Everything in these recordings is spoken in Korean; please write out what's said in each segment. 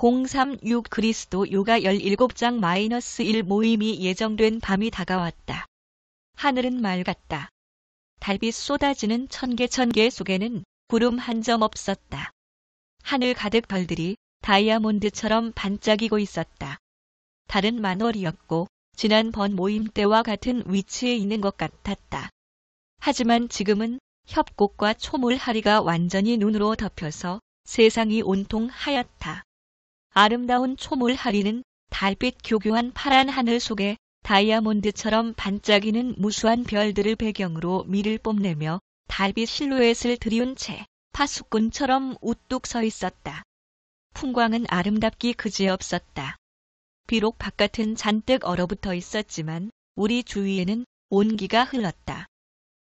036 그리스도 요가 17장-1 모임이 예정된 밤이 다가왔다. 하늘은 맑았다. 달빛 쏟아지는 천개 속에는 구름 한 점 없었다. 하늘 가득 별들이 다이아몬드처럼 반짝이고 있었다. 달은 만월이었고 지난번 모임 때와 같은 위치에 있는 것 같았다. 하지만 지금은 협곡과 초물하리가 완전히 눈으로 덮여서 세상이 온통 하얗다. 아름다운 초물하리는 달빛 교교한 파란 하늘 속에 다이아몬드처럼 반짝이는 무수한 별들을 배경으로 미를 뽐내며 달빛 실루엣을 들이운 채 파수꾼처럼 우뚝 서 있었다. 풍광은 아름답기 그지없었다. 비록 바깥은 잔뜩 얼어붙어 있었지만 우리 주위에는 온기가 흘렀다.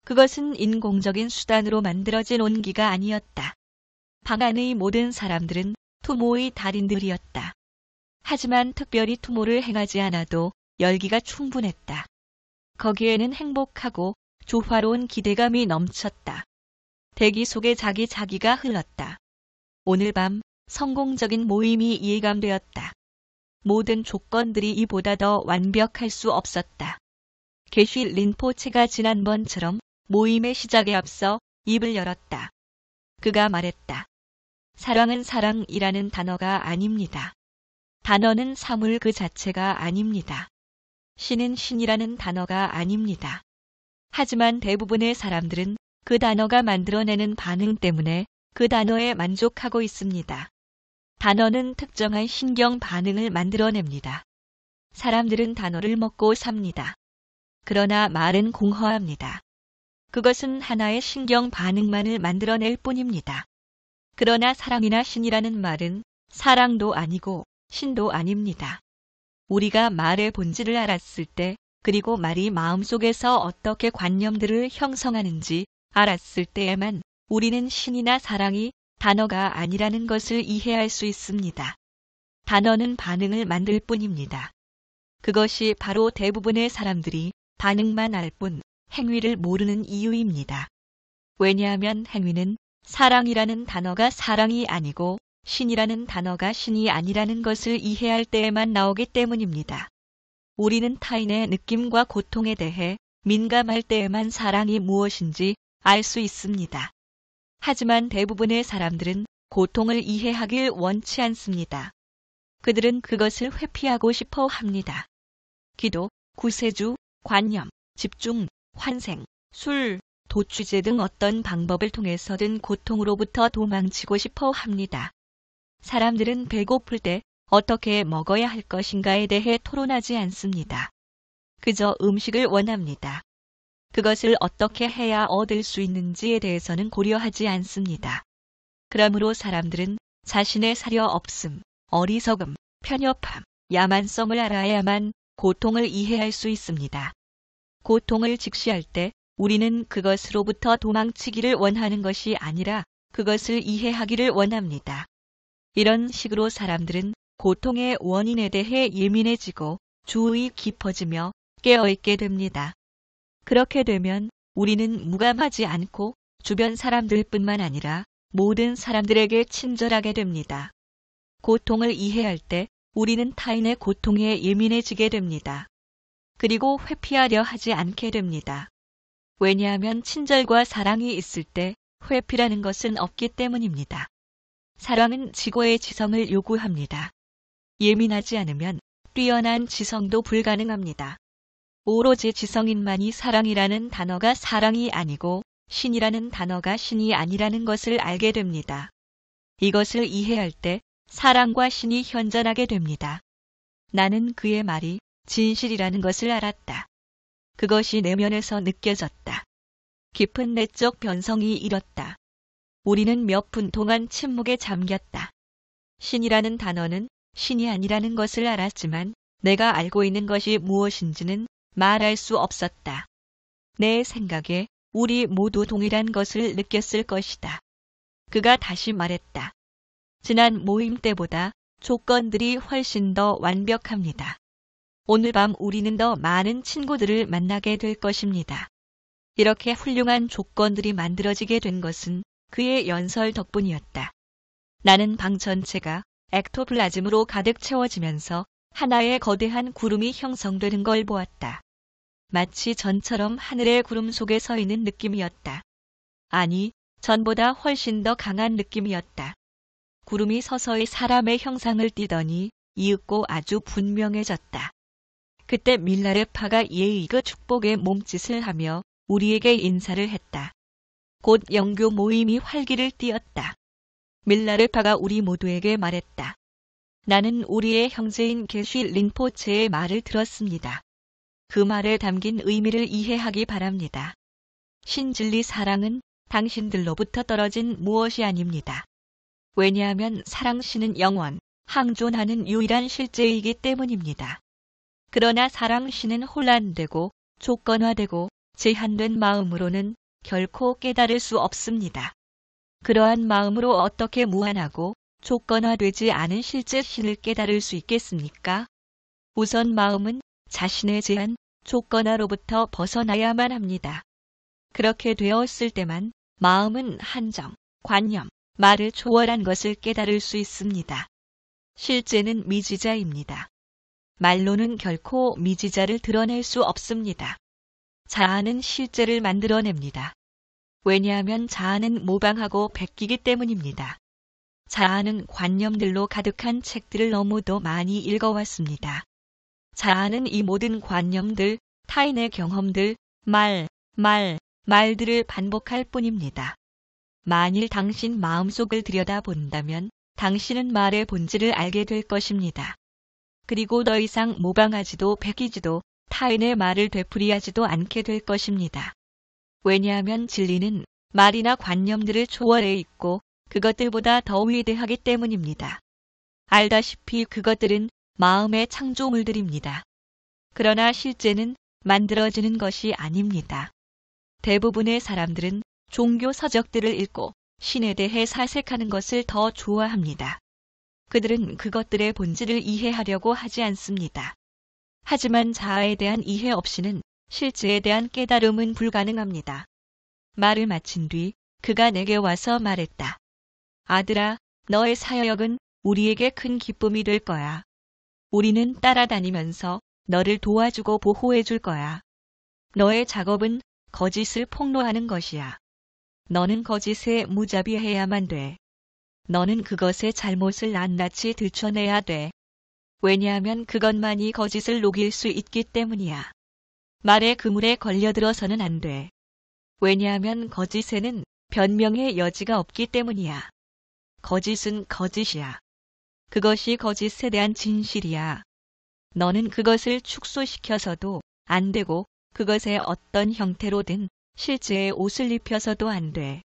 그것은 인공적인 수단으로 만들어진 온기가 아니었다. 방 안의 모든 사람들은 투모의 달인들이었다. 하지만 특별히 투모를 행하지 않아도 열기가 충분했다. 거기에는 행복하고 조화로운 기대감이 넘쳤다. 대기 속에 자기가 흘렀다. 오늘 밤 성공적인 모임이 예감되었다. 모든 조건들이 이보다 더 완벽할 수 없었다. 게쉬 린포체가 지난번처럼 모임의 시작에 앞서 입을 열었다. 그가 말했다. 사랑은 사랑이라는 단어가 아닙니다. 단어는 사물 그 자체가 아닙니다. 신은 신이라는 단어가 아닙니다. 하지만 대부분의 사람들은 그 단어가 만들어내는 반응 때문에 그 단어에 만족하고 있습니다. 단어는 특정한 신경 반응을 만들어냅니다. 사람들은 단어를 먹고 삽니다. 그러나 말은 공허합니다. 그것은 하나의 신경 반응만을 만들어낼 뿐입니다. 그러나 사랑이나 신이라는 말은 사랑도 아니고 신도 아닙니다. 우리가 말의 본질을 알았을 때, 그리고 말이 마음속에서 어떻게 관념들을 형성하는지 알았을 때에만 우리는 신이나 사랑이 단어가 아니라는 것을 이해할 수 있습니다. 단어는 반응을 만들 뿐입니다. 그것이 바로 대부분의 사람들이 반응만 알 뿐 행위를 모르는 이유입니다. 왜냐하면 행위는 사랑이라는 단어가 사랑이 아니고 신이라는 단어가 신이 아니라는 것을 이해할 때에만 나오기 때문입니다. 우리는 타인의 느낌과 고통에 대해 민감할 때에만 사랑이 무엇인지 알 수 있습니다. 하지만 대부분의 사람들은 고통을 이해하길 원치 않습니다. 그들은 그것을 회피하고 싶어 합니다. 기도, 구세주, 관념, 집중, 환생, 술, 도취제 등 어떤 방법을 통해서든 고통으로부터 도망치고 싶어 합니다. 사람들은 배고플 때 어떻게 먹어야 할 것인가에 대해 토론하지 않습니다. 그저 음식을 원합니다. 그것을 어떻게 해야 얻을 수 있는지에 대해서는 고려하지 않습니다. 그러므로 사람들은 자신의 사려 없음, 어리석음, 편협함, 야만성을 알아야만 고통을 이해할 수 있습니다. 고통을 직시할 때 우리는 그것으로부터 도망치기를 원하는 것이 아니라 그것을 이해하기를 원합니다. 이런 식으로 사람들은 고통의 원인에 대해 예민해지고 주의 깊어지며 깨어있게 됩니다. 그렇게 되면 우리는 무감하지 않고 주변 사람들뿐만 아니라 모든 사람들에게 친절하게 됩니다. 고통을 이해할 때 우리는 타인의 고통에 예민해지게 됩니다. 그리고 회피하려 하지 않게 됩니다. 왜냐하면 친절과 사랑이 있을 때 회피라는 것은 없기 때문입니다. 사랑은 지고의 지성을 요구합니다. 예민하지 않으면 뛰어난 지성도 불가능합니다. 오로지 지성인만이 사랑이라는 단어가 사랑이 아니고 신이라는 단어가 신이 아니라는 것을 알게 됩니다. 이것을 이해할 때 사랑과 신이 현존하게 됩니다. 나는 그의 말이 진실이라는 것을 알았다. 그것이 내면에서 느껴졌다. 깊은 내적 변성이 일었다. 우리는 몇 분 동안 침묵에 잠겼다. 신이라는 단어는 신이 아니라는 것을 알았지만 내가 알고 있는 것이 무엇인지는 말할 수 없었다. 내 생각에 우리 모두 동일한 것을 느꼈을 것이다. 그가 다시 말했다. 지난 모임 때보다 조건들이 훨씬 더 완벽합니다. 오늘 밤 우리는 더 많은 친구들을 만나게 될 것입니다. 이렇게 훌륭한 조건들이 만들어지게 된 것은 그의 연설 덕분이었다. 나는 방 전체가 액토플라즘으로 가득 채워지면서 하나의 거대한 구름이 형성되는 걸 보았다. 마치 전처럼 하늘의 구름 속에 서 있는 느낌이었다. 아니, 전보다 훨씬 더 강한 느낌이었다. 구름이 서서히 사람의 형상을 띠더니 이윽고 아주 분명해졌다. 그때 밀라르파가 예의그 축복의 몸짓을 하며 우리에게 인사를 했다. 곧 영교 모임이 활기를 띠었다. 밀라르파가 우리 모두에게 말했다. 나는 우리의 형제인 게쉬 린포체의 말을 들었습니다. 그 말에 담긴 의미를 이해하기 바랍니다. 신진리 사랑은 당신들로부터 떨어진 무엇이 아닙니다. 왜냐하면 사랑신은 영원, 항존하는 유일한 실제이기 때문입니다. 그러나 사랑신은 혼란되고 조건화되고 제한된 마음으로는 결코 깨달을 수 없습니다. 그러한 마음으로 어떻게 무한하고 조건화되지 않은 실제 신을 깨달을 수 있겠습니까? 우선 마음은 자신의 제한, 조건화로부터 벗어나야만 합니다. 그렇게 되었을 때만 마음은 한정, 관념, 말을 초월한 것을 깨달을 수 있습니다. 실제는 미지자입니다. 말로는 결코 미지자를 드러낼 수 없습니다. 자아는 실제를 만들어냅니다. 왜냐하면 자아는 모방하고 베끼기 때문입니다. 자아는 관념들로 가득한 책들을 너무도 많이 읽어왔습니다. 자아는 이 모든 관념들, 타인의 경험들, 말들을 반복할 뿐입니다. 만일 당신 마음속을 들여다본다면 당신은 말의 본질을 알게 될 것입니다. 그리고 더 이상 모방하지도 베끼지도 타인의 말을 되풀이하지도 않게 될 것입니다. 왜냐하면 진리는 말이나 관념들을 초월해 있고 그것들보다 더 위대하기 때문입니다. 알다시피 그것들은 마음의 창조물들입니다. 그러나 실제는 만들어지는 것이 아닙니다. 대부분의 사람들은 종교 서적들을 읽고 신에 대해 사색하는 것을 더 좋아합니다. 그들은 그것들의 본질을 이해하려고 하지 않습니다. 하지만 자아에 대한 이해 없이는 실제에 대한 깨달음은 불가능합니다. 말을 마친 뒤 그가 내게 와서 말했다. 아들아, 너의 사역은 우리에게 큰 기쁨이 될 거야. 우리는 따라다니면서 너를 도와주고 보호해 줄 거야. 너의 작업은 거짓을 폭로하는 것이야. 너는 거짓에 무자비해야만 돼. 너는 그것의 잘못을 낱낱이 들춰내야 돼. 왜냐하면 그것만이 거짓을 녹일 수 있기 때문이야. 말의 그물에 걸려들어서는 안 돼. 왜냐하면 거짓에는 변명의 여지가 없기 때문이야. 거짓은 거짓이야. 그것이 거짓에 대한 진실이야. 너는 그것을 축소시켜서도 안 되고 그것의 어떤 형태로든 실제의 옷을 입혀서도 안 돼.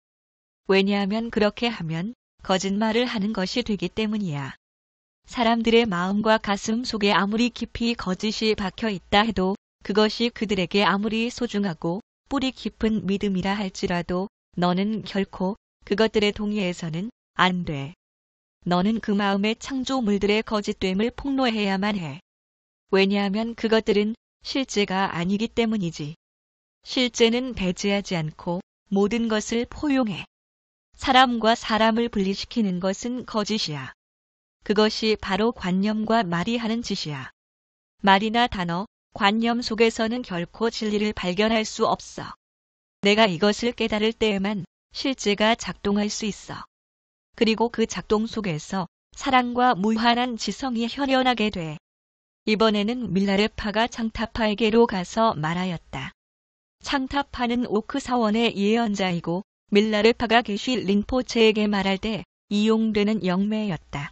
왜냐하면 그렇게 하면 거짓말을 하는 것이 되기 때문이야. 사람들의 마음과 가슴 속에 아무리 깊이 거짓이 박혀 있다 해도 그것이 그들에게 아무리 소중하고 뿌리 깊은 믿음이라 할지라도 너는 결코 그것들에 동의해서는 안 돼. 너는 그 마음의 창조물들의 거짓됨을 폭로해야만 해. 왜냐하면 그것들은 실제가 아니기 때문이지. 실제는 배제하지 않고 모든 것을 포용해. 사람과 사람을 분리시키는 것은 거짓이야. 그것이 바로 관념과 말이 하는 짓이야. 말이나 단어, 관념 속에서는 결코 진리를 발견할 수 없어. 내가 이것을 깨달을 때에만 실제가 작동할 수 있어. 그리고 그 작동 속에서 사랑과 무한한 지성이 현현하게 돼. 이번에는 밀라르파가 창타파에게로 가서 말하였다. 창타파는 오크 사원의 예언자이고 밀라르파가 게쉬 린포체에게 말할 때 이용되는 영매였다.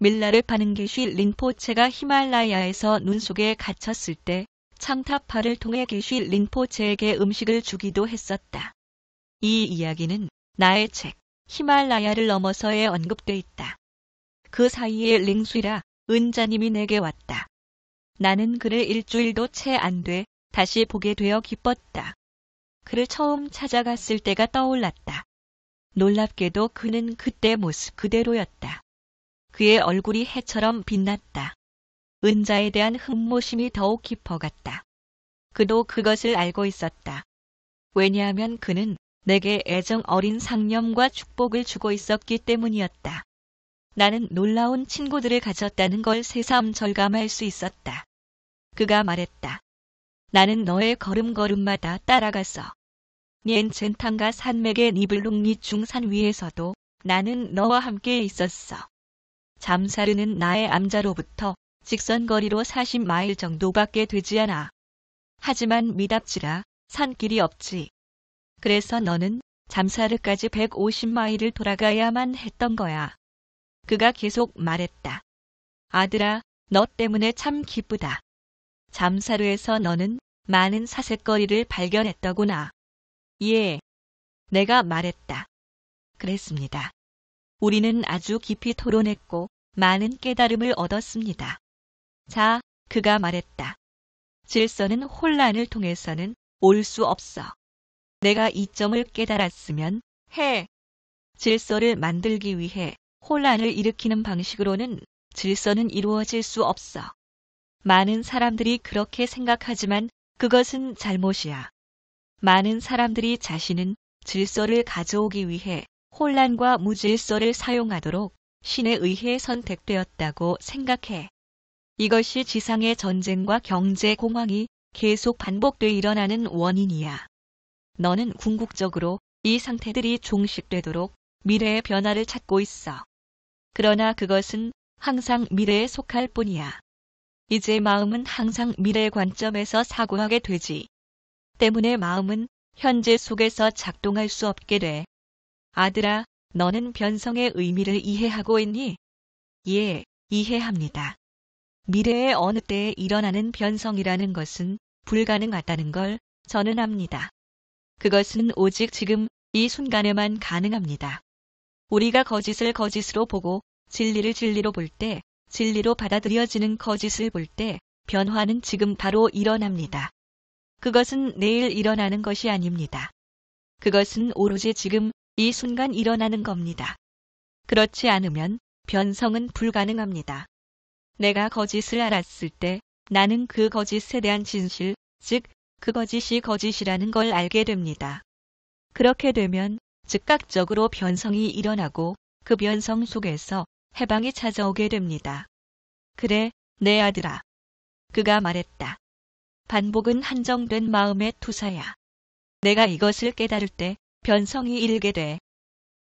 밀라르파는 게쉬 린포체가 히말라야에서 눈 속에 갇혔을 때 창타파를 통해 게쉬 린포체에게 음식을 주기도 했었다. 이 이야기는 나의 책 히말라야를 넘어서에 언급돼 있다. 그 사이에 링수이라 은자님이 내게 왔다. 나는 그를 일주일도 채 안 돼 다시 보게 되어 기뻤다. 그를 처음 찾아갔을 때가 떠올랐다. 놀랍게도 그는 그때 모습 그대로였다. 그의 얼굴이 해처럼 빛났다. 은자에 대한 흠모심이 더욱 깊어갔다. 그도 그것을 알고 있었다. 왜냐하면 그는 내게 애정 어린 상념과 축복을 주고 있었기 때문이었다. 나는 놀라운 친구들을 가졌다는 걸 새삼 절감할 수 있었다. 그가 말했다. 나는 너의 걸음걸음마다 따라가서 니엔첸탕과 산맥의 니블룽니 중산 위에서도 나는 너와 함께 있었어. 잠사르는 나의 암자로부터 직선거리로 40마일 정도밖에 되지 않아. 하지만 미답지라 산길이 없지. 그래서 너는 잠사르까지 150마일을 돌아가야만 했던 거야. 그가 계속 말했다. 아들아, 너 때문에 참 기쁘다. 잠사르에서 너는 많은 사색거리를 발견했더구나. 예. 내가 말했다. 그랬습니다. 우리는 아주 깊이 토론했고 많은 깨달음을 얻었습니다. 자, 그가 말했다. 질서는 혼란을 통해서는 올 수 없어. 내가 이 점을 깨달았으면 해. 질서를 만들기 위해 혼란을 일으키는 방식으로는 질서는 이루어질 수 없어. 많은 사람들이 그렇게 생각하지만 그것은 잘못이야. 많은 사람들이 자신은 질서를 가져오기 위해 혼란과 무질서를 사용하도록 신에 의해 선택되었다고 생각해. 이것이 지상의 전쟁과 경제 공황이 계속 반복돼 일어나는 원인이야. 너는 궁극적으로 이 상태들이 종식되도록 미래의 변화를 찾고 있어. 그러나 그것은 항상 미래에 속할 뿐이야. 이제 마음은 항상 미래의 관점에서 사고하게 되지. 때문에 마음은 현재 속에서 작동할 수 없게 돼. 아들아, 너는 변성의 의미를 이해하고 있니? 예, 이해합니다. 미래의 어느 때에 일어나는 변성이라는 것은 불가능하다는 걸 저는 압니다. 그것은 오직 지금 이 순간에만 가능합니다. 우리가 거짓을 거짓으로 보고 진리를 진리로 볼 때, 진리로 받아들여지는 거짓을 볼 때 변화는 지금 바로 일어납니다. 그것은 내일 일어나는 것이 아닙니다. 그것은 오로지 지금 이 순간 일어나는 겁니다. 그렇지 않으면 변성은 불가능합니다. 내가 거짓을 알았을 때 나는 그 거짓에 대한 진실, 즉 그 거짓이 거짓이라는 걸 알게 됩니다. 그렇게 되면 즉각적으로 변성이 일어나고 그 변성 속에서 해방이 찾아오게 됩니다. 그래, 내 아들아. 그가 말했다. 반복은 한정된 마음의 투사야. 내가 이것을 깨달을 때 변성이 일게 돼.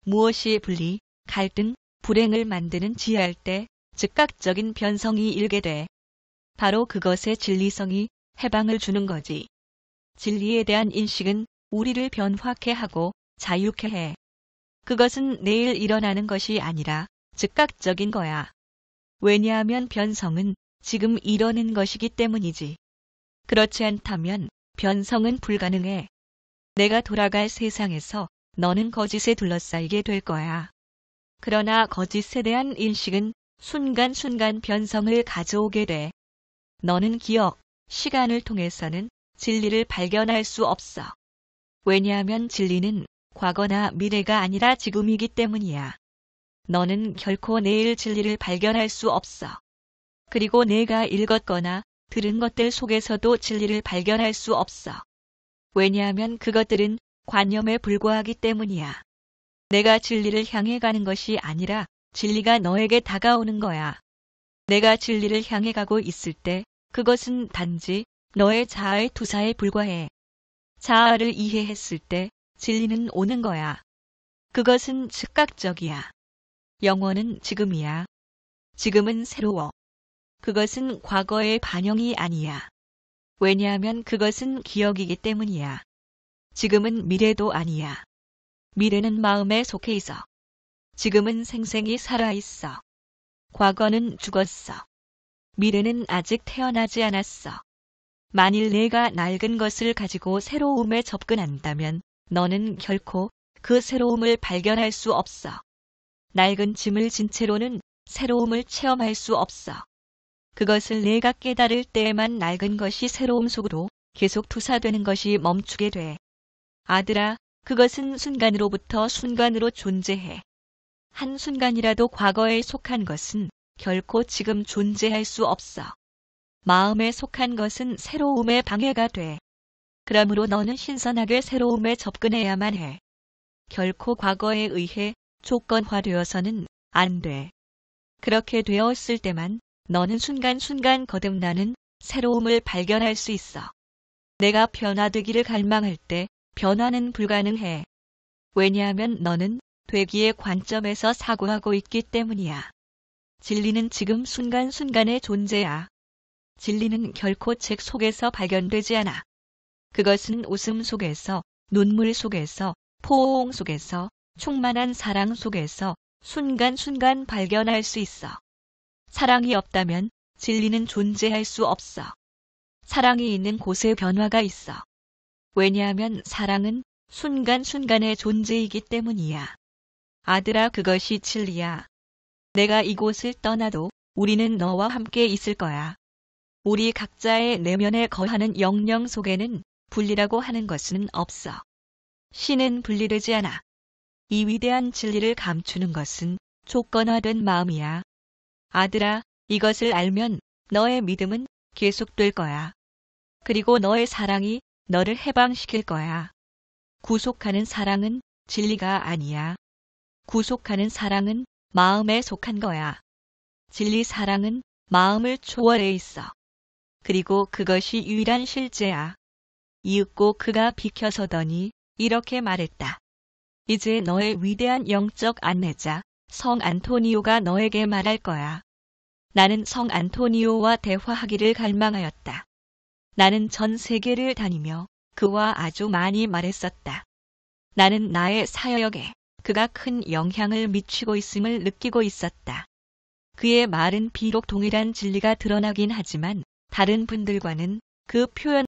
무엇이 분리, 갈등, 불행을 만드는 지혜할 때 즉각적인 변성이 일게 돼. 바로 그것의 진리성이 해방을 주는 거지. 진리에 대한 인식은 우리를 변화케 하고 자유케 해. 그것은 내일 일어나는 것이 아니라 즉각적인 거야. 왜냐하면 변성은 지금 이뤄낸 것이기 때문이지. 그렇지 않다면 변성은 불가능해. 내가 돌아갈 세상에서 너는 거짓에 둘러싸이게 될 거야. 그러나 거짓에 대한 인식은 순간순간 변성을 가져오게 돼. 너는 기억, 시간을 통해서는 진리를 발견할 수 없어. 왜냐하면 진리는 과거나 미래가 아니라 지금이기 때문이야. 너는 결코 내일 진리를 발견할 수 없어. 그리고 내가 읽었거나 들은 것들 속에서도 진리를 발견할 수 없어. 왜냐하면 그것들은 관념에 불과하기 때문이야. 내가 진리를 향해 가는 것이 아니라 진리가 너에게 다가오는 거야. 내가 진리를 향해 가고 있을 때 그것은 단지 너의 자아의 투사에 불과해. 자아를 이해했을 때 진리는 오는 거야. 그것은 즉각적이야. 영원은 지금이야. 지금은 새로워. 그것은 과거의 반영이 아니야. 왜냐하면 그것은 기억이기 때문이야. 지금은 미래도 아니야. 미래는 마음에 속해 있어. 지금은 생생히 살아있어. 과거는 죽었어. 미래는 아직 태어나지 않았어. 만일 내가 낡은 것을 가지고 새로움에 접근한다면 너는 결코 그 새로움을 발견할 수 없어. 낡은 짐을 진 채로는 새로움을 체험할 수 없어. 그것을 내가 깨달을 때에만 낡은 것이 새로움 속으로 계속 투사되는 것이 멈추게 돼. 아들아, 그것은 순간으로부터 순간으로 존재해. 한순간이라도 과거에 속한 것은 결코 지금 존재할 수 없어. 마음에 속한 것은 새로움에 방해가 돼. 그러므로 너는 신선하게 새로움에 접근해야만 해. 결코 과거에 의해 조건화되어서는 안 돼. 그렇게 되었을 때만 너는 순간순간 거듭나는 새로움을 발견할 수 있어. 내가 변화되기를 갈망할 때 변화는 불가능해. 왜냐하면 너는 되기의 관점에서 사고하고 있기 때문이야. 진리는 지금 순간순간의 존재야. 진리는 결코 책 속에서 발견되지 않아. 그것은 웃음 속에서, 눈물 속에서, 포옹 속에서, 충만한 사랑 속에서 순간순간 발견할 수 있어. 사랑이 없다면 진리는 존재할 수 없어. 사랑이 있는 곳에 변화가 있어. 왜냐하면 사랑은 순간순간의 존재이기 때문이야. 아들아, 그것이 진리야. 내가 이곳을 떠나도 우리는 너와 함께 있을 거야. 우리 각자의 내면에 거하는 영영 속에는 분리라고 하는 것은 없어. 신은 분리되지 않아. 이 위대한 진리를 감추는 것은 조건화된 마음이야. 아들아, 이것을 알면 너의 믿음은 계속될 거야. 그리고 너의 사랑이 너를 해방시킬 거야. 구속하는 사랑은 진리가 아니야. 구속하는 사랑은 마음에 속한 거야. 진리 사랑은 마음을 초월해 있어. 그리고 그것이 유일한 실제야. 이윽고 그가 비켜서더니 이렇게 말했다. 이제 너의 위대한 영적 안내자 성 안토니오가 너에게 말할 거야. 나는 성 안토니오와 대화하기를 갈망하였다. 나는 전 세계를 다니며 그와 아주 많이 말했었다. 나는 나의 사역에 그가 큰 영향을 미치고 있음을 느끼고 있었다. 그의 말은 비록 동일한 진리가 드러나긴 하지만 다른 분들과는 그 표현